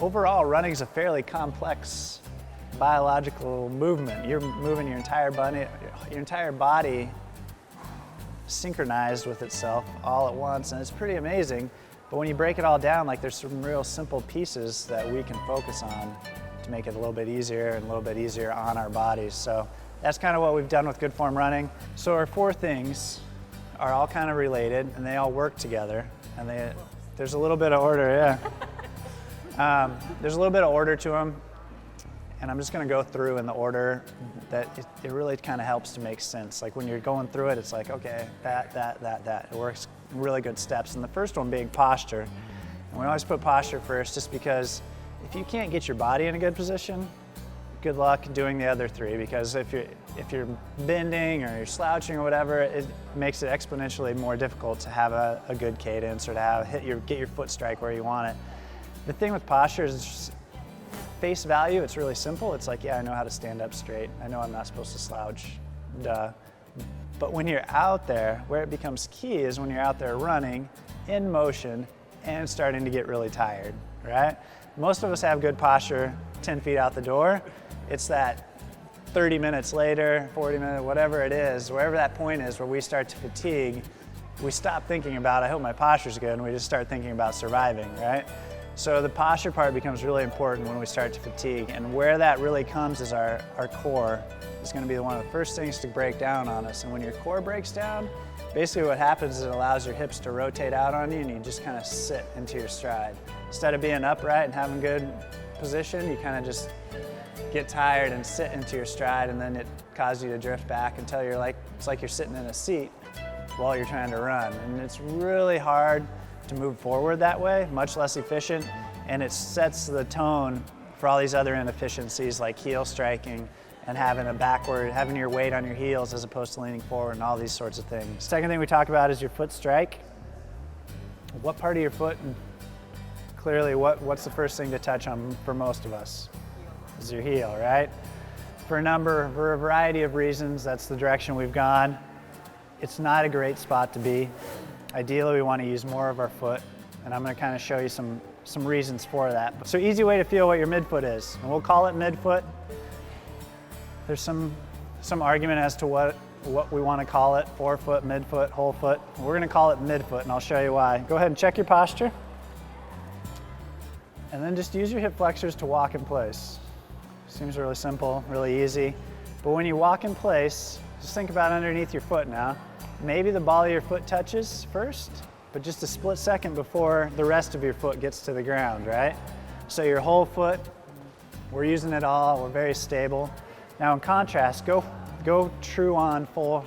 overall, running is a fairly complex biological movement. You're moving your entire body synchronized with itself all at once, and it's pretty amazing. But when you break it all down, like there's some real simple pieces that we can focus on to make it a little bit easier and a little bit easier on our bodies. So that's kind of what we've done with Good Form Running. So our 4 things are all kind of related, and they all work together. And there's a little bit of order, yeah. There's a little bit of order to them, and I'm just going to go through in the order that it really kind of helps to make sense. Like when you're going through it, it's like, okay, that. It works in really good steps. And the first one being posture. And we always put posture first just because if you can't get your body in a good position, good luck doing the other 3, because if you're bending or you're slouching or whatever, it makes it exponentially more difficult to have a good cadence or to get your foot strike where you want it. The thing with posture is just face value, it's really simple. It's like, yeah, I know how to stand up straight. I know I'm not supposed to slouch, duh. But when you're out there, where it becomes key is when you're out there running, in motion, and starting to get really tired, right? Most of us have good posture 10 feet out the door. It's that 30 minutes later, 40 minutes, whatever it is, wherever that point is where we start to fatigue, we stop thinking about, I hope my posture's good, and we just start thinking about surviving, right? So the posture part becomes really important when we start to fatigue, and where that really comes is our core is going to be one of the first things to break down on us. And when your core breaks down, basically what happens is it allows your hips to rotate out on you, and you just kind of sit into your stride. Instead of being upright and having good position, you kind of just get tired and sit into your stride, and then it causes you to drift back until it's like you're sitting in a seat while you're trying to run. And it's really hard to move forward that way, much less efficient, and it sets the tone for all these other inefficiencies like heel striking and having your weight on your heels as opposed to leaning forward and all these sorts of things. Second thing we talk about is your foot strike. What part of your foot, and clearly what's the first thing to touch on for most of us? Is your heel, right? For a variety of reasons, that's the direction we've gone. It's not a great spot to be. Ideally, we want to use more of our foot, and I'm going to kind of show you some reasons for that. So easy way to feel what your midfoot is, and we'll call it midfoot. There's some argument as to what we want to call it, forefoot, midfoot, whole foot. We're going to call it midfoot, and I'll show you why. Go ahead and check your posture, and then just use your hip flexors to walk in place. Seems really simple, really easy, but when you walk in place, just think about underneath your foot now. Maybe the ball of your foot touches first, but just a split second before the rest of your foot gets to the ground, right? So your whole foot, we're using it all, we're very stable. Now in contrast, go true on, full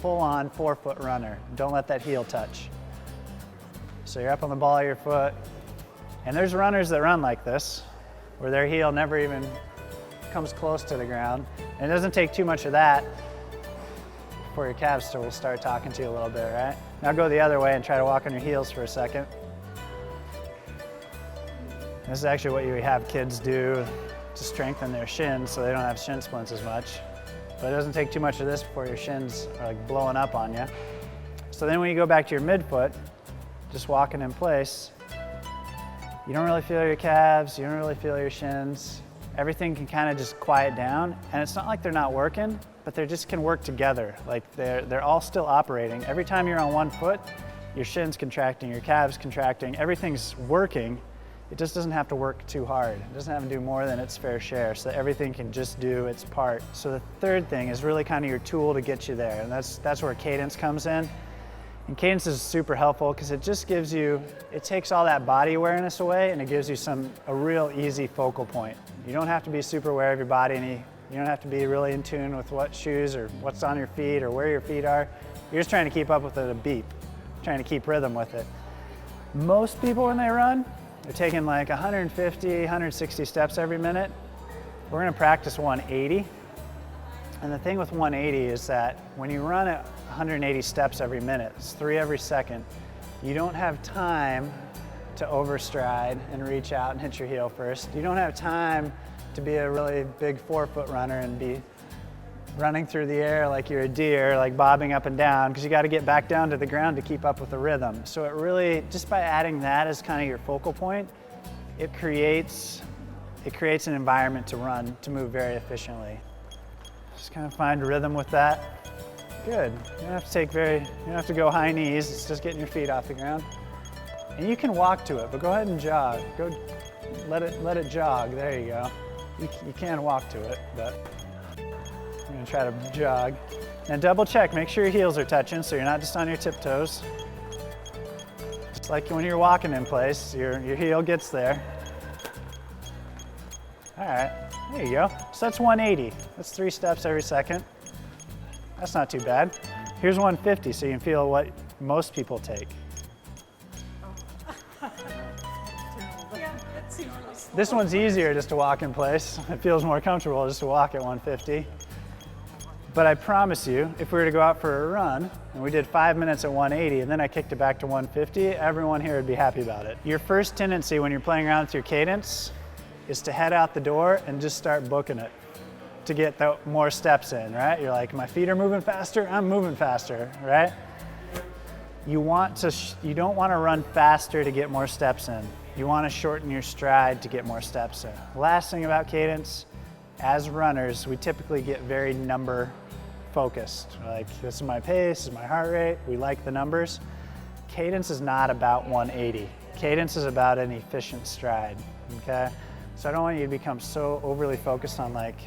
on forefoot runner. Don't let that heel touch. So you're up on the ball of your foot, and there's runners that run like this, where their heel never even comes close to the ground. And it doesn't take too much of that for your calves to start talking to you a little bit, right? Now go the other way and try to walk on your heels for a second. This is actually what you have kids do to strengthen their shins so they don't have shin splints as much. But it doesn't take too much of this before your shins are like blowing up on you. So then when you go back to your midfoot, just walking in place, you don't really feel your calves, you don't really feel your shins. Everything can kind of just quiet down, and it's not like they're not working, but they just can work together. Like they're all still operating. Every time you're on one foot, your shin's contracting, your calves contracting, everything's working. It just doesn't have to work too hard. It doesn't have to do more than its fair share, so that everything can just do its part. So the third thing is really kind of your tool to get you there, and that's where cadence comes in. And cadence is super helpful because it just gives you, it takes all that body awareness away and it gives you a real easy focal point. You don't have to be super aware of your body, and you don't have to be really in tune with what shoes or what's on your feet or where your feet are. You're just trying to keep up with it a beat, trying to keep rhythm with it. Most people when they run, they're taking like 150, 160 steps every minute. We're gonna practice 180. And the thing with 180 is that when you run at 180 steps every minute, it's 3 every second, you don't have time to overstride and reach out and hit your heel first. You don't have time to be a really big forefoot runner and be running through the air like you're a deer, like bobbing up and down, because you got to get back down to the ground to keep up with the rhythm. So it really, just by adding that as kind of your focal point, it creates an environment to run, to move very efficiently. Just kind of find a rhythm with that. Good. You don't have to go high knees. It's just getting your feet off the ground. And you can walk to it, but go ahead and jog. Let it jog. There you go. You can walk to it, but I'm gonna try to jog. And double check, make sure your heels are touching so you're not just on your tiptoes. Just like when you're walking in place, your heel gets there. All right, there you go. So that's 180. That's 3 steps every second. That's not too bad. Here's 150 so you can feel what most people take. This one's easier just to walk in place. It feels more comfortable just to walk at 150. But I promise you, if we were to go out for a run and we did 5 minutes at 180 and then I kicked it back to 150, everyone here would be happy about it. Your first tendency when you're playing around with your cadence is to head out the door and just start booking it to get more steps in, right? You're like, my feet are moving faster, I'm moving faster, right? You don't want to run faster to get more steps in. You want to shorten your stride to get more steps in. Last thing about cadence, as runners, we typically get very number focused. Like, this is my pace, this is my heart rate, we like the numbers. Cadence is not about 180. Cadence is about an efficient stride, okay? So I don't want you to become so overly focused on like,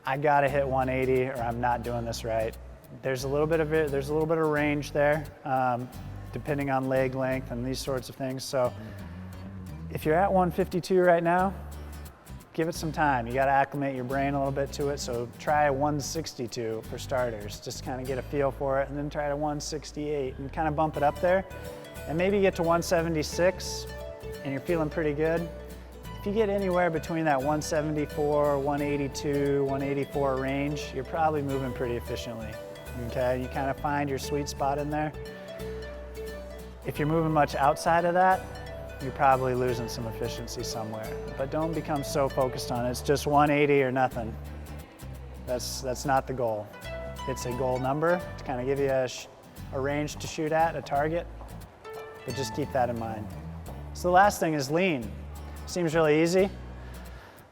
I gotta hit 180 or I'm not doing this right. There's a little bit of range there, depending on leg length and these sorts of things. So if you're at 152 right now, give it some time. You gotta acclimate your brain a little bit to it. So try 162 for starters. Just kind of get a feel for it, and then try to 168 and kind of bump it up there. And maybe get to 176 and you're feeling pretty good. If you get anywhere between that 174, 182, 184 range, you're probably moving pretty efficiently, okay? You kind of find your sweet spot in there. If you're moving much outside of that, you're probably losing some efficiency somewhere. But don't become so focused on it. It's just 180 or nothing. That's not the goal. It's a goal number to kind of give you a range to shoot at, a target, but just keep that in mind. So the last thing is lean. Seems really easy.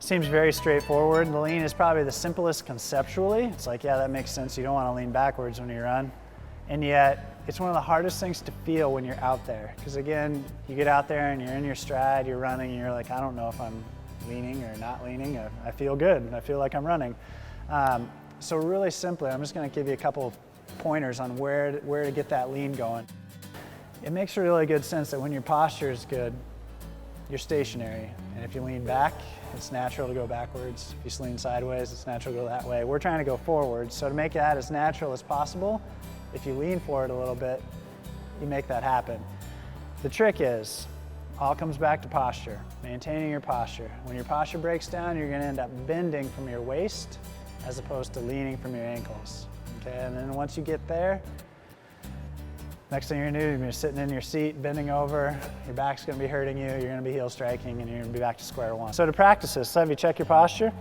Seems very straightforward. The lean is probably the simplest conceptually. It's like, yeah, that makes sense. You don't want to lean backwards when you run. And yet, it's one of the hardest things to feel when you're out there. Because again, you get out there and you're in your stride, you're running, and you're like, I don't know if I'm leaning or not leaning. I feel good. I feel like I'm running. So really simply, I'm just going to give you a couple pointers on where to get that lean going. It makes a really good sense that when your posture is good, you're stationary. And if you lean back, it's natural to go backwards. If you lean sideways, it's natural to go that way. We're trying to go forward. So to make that as natural as possible, if you lean forward a little bit, you make that happen. The trick is, all comes back to posture, maintaining your posture. When your posture breaks down, you're gonna end up bending from your waist as opposed to leaning from your ankles. Okay, and then once you get there, next thing you're gonna do, you're gonna be sitting in your seat, bending over, your back's gonna be hurting you, you're gonna be heel striking, and you're gonna be back to square one. So to practice this, have you check your posture.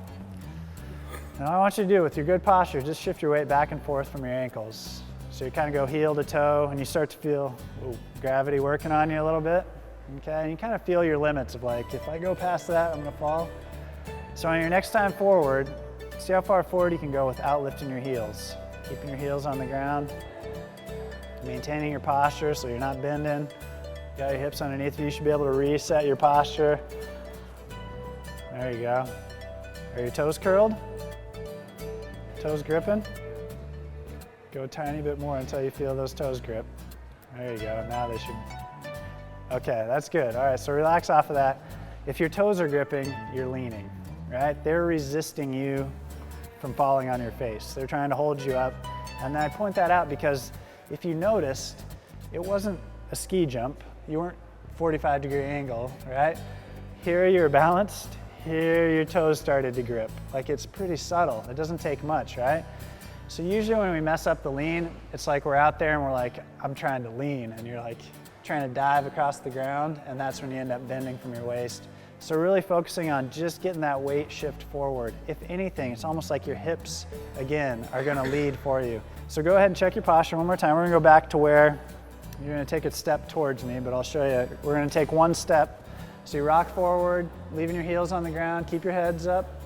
And all I want you to do with your good posture, just shift your weight back and forth from your ankles. So you kind of go heel to toe, and you start to feel gravity working on you a little bit, okay? And you kind of feel your limits of like, if I go past that, I'm gonna fall. So on your next time forward, see how far forward you can go without lifting your heels. Keeping your heels on the ground, maintaining your posture so you're not bending. You got your hips underneath you, you should be able to reset your posture. There you go. Are your toes curled? Toes gripping? Go a tiny bit more until you feel those toes grip. There you go, now they should. Okay, that's good. All right, so relax off of that. If your toes are gripping, you're leaning, right? They're resisting you from falling on your face. They're trying to hold you up. And I point that out because if you noticed, it wasn't a ski jump. You weren't 45-degree angle, right? Here you're balanced, here your toes started to grip. Like, it's pretty subtle. It doesn't take much, right? So usually when we mess up the lean, it's like we're out there and we're like, I'm trying to lean, and you're like trying to dive across the ground, and that's when you end up bending from your waist. So really focusing on just getting that weight shift forward. If anything, it's almost like your hips, again, are gonna lead for you. So go ahead and check your posture one more time. We're gonna go back to where you're gonna take a step towards me, but I'll show you. We're gonna take one step. So you rock forward, leaving your heels on the ground, keep your heads up.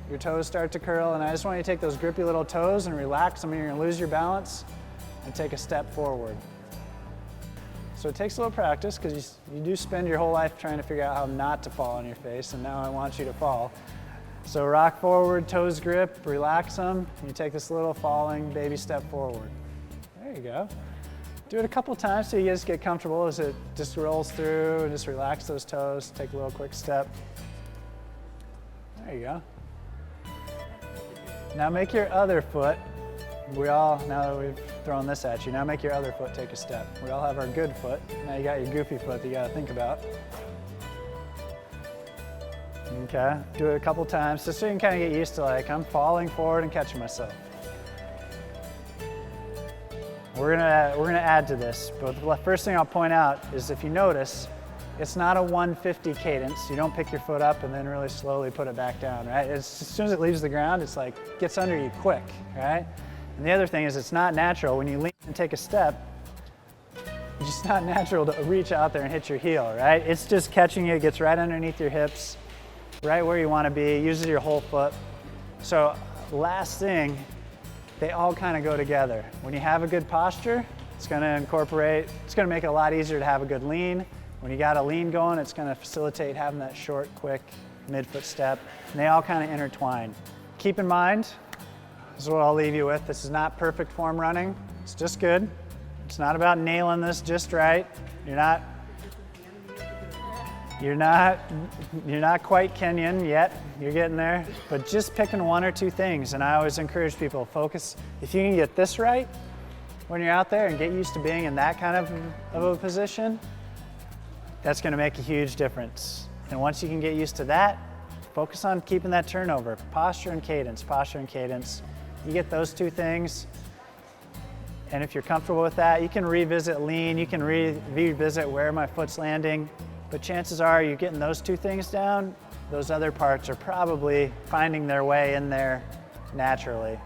Your toes start to curl, and I just want you to take those grippy little toes and relax them. You're gonna lose your balance and take a step forward. So it takes a little practice because you do spend your whole life trying to figure out how not to fall on your face, and now I want you to fall. So rock forward, toes grip, relax them, and you take this little falling baby step forward. There you go. Do it a couple times so you just get comfortable as it just rolls through, and just relax those toes, take a little quick step. There you go. Now make your other foot, now that we've thrown this at you, now make your other foot take a step. We all have our good foot. Now you got your goofy foot that you gotta think about. Okay, do it a couple times just so you can kind of get used to, like, I'm falling forward and catching myself. We're gonna add to this, but the first thing I'll point out is if you notice, it's not a 150 cadence. You don't pick your foot up and then really slowly put it back down, right? As soon as it leaves the ground, it's like, gets under you quick, right? And the other thing is it's not natural. When you lean and take a step, it's just not natural to reach out there and hit your heel, right? It's just catching you, it gets right underneath your hips, right where you wanna be, uses your whole foot. So last thing, they all kind of go together. When you have a good posture, it's gonna make it a lot easier to have a good lean. When you got a lean going, it's gonna facilitate having that short, quick mid-foot step, and they all kind of intertwine. Keep in mind, this is what I'll leave you with, this is not perfect form running, it's just good. It's not about nailing this just right. You're not quite Kenyan yet, you're getting there, but just picking one or two things, and I always encourage people, focus, if you can get this right when you're out there and get used to being in that kind of a position, that's gonna make a huge difference. And once you can get used to that, focus on keeping that turnover, posture and cadence, posture and cadence. You get those two things, and if you're comfortable with that, you can revisit lean, you can revisit where my foot's landing, but chances are you're getting those two things down, those other parts are probably finding their way in there naturally.